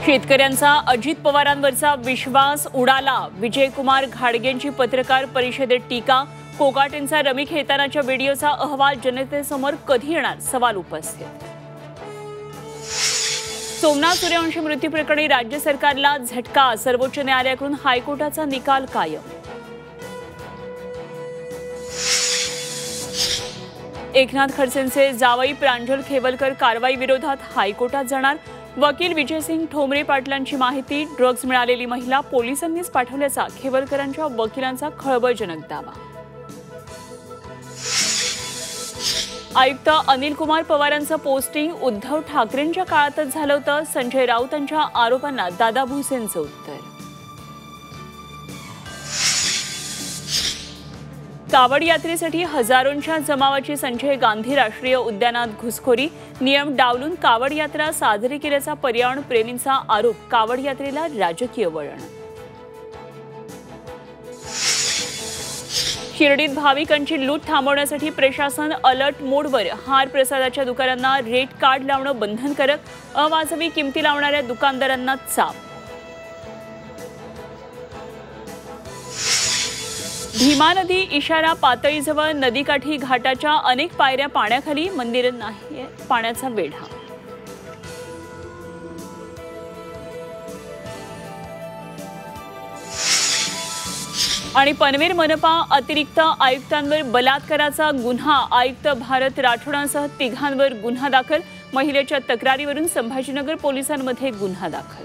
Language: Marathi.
शेतकऱ्यांचा अजित पवारांवरचा विश्वास उडाला. विजयकुमार घाडगेंची पत्रकार परिषदेत टीका. कोकाटेंचा रमी खेळतानाच्या व्हिडिओचा अहवाल जनतेसमोर कधी येणार, सवाल उपस्थित. सोमनाथ सूर्यवंशी मृत्यू प्रकरणी राज्य सरकारला झटका. सर्वोच्च न्यायालयाकडून हायकोर्टाचा निकाल कायम. एकनाथ खडसेंचे जावई प्रांजल खेवलकर कारवाई विरोधात हायकोर्टात जाणार. वकील विजयसिंग ठोंबरे पाटलांची माहिती. ड्रग्ज मिळालेली महिला पोलिसांनीच पाठवल्याचा खेवलकरांच्या वकिलांचा खळबळजनक दावा. आयुक्त अनिल कुमार पवारांचं पोस्टिंग उद्धव ठाकरेंच्या काळातच झालं होतं. संजय राऊतांच्या आरोपांना दादा भुसेंचं उत्तर. कावड यात्रेसाठी हजारोंच्या जमावाची संजय गांधी राष्ट्रीय उद्यानात घुसखोरी. नियम डावलून कावड यात्रा साजरी केल्याचा पर्यावरण प्रेमींचा आरोप. कावड यात्रेला राजकीय वळण. शिर्डीत भाविकांची लूट थांबवण्यासाठी प्रशासन अलर्ट मोडवर. हार प्रसादाच्या दुकानांना रेट कार्ड लावणं बंधनकारक. अवाजवी किमती लावणाऱ्या दुकानदारांना चाप. भीमा नदी इशारा पातळीजवळ. नदीकाठी घाटाच्या अनेक पायऱ्या पाण्याखाली. मंदिर नाही पाण्याचा वेढा. आणि पनवेल मनपा अतिरिक्त आयुक्तांवर बलात्काराचा गुन्हा. आयुक्त भारत राठोडांसह तिघांवर गुन्हा दाखल. महिलेच्या तक्रारीवरून संभाजीनगर पोलिसांमध्ये गुन्हा दाखल.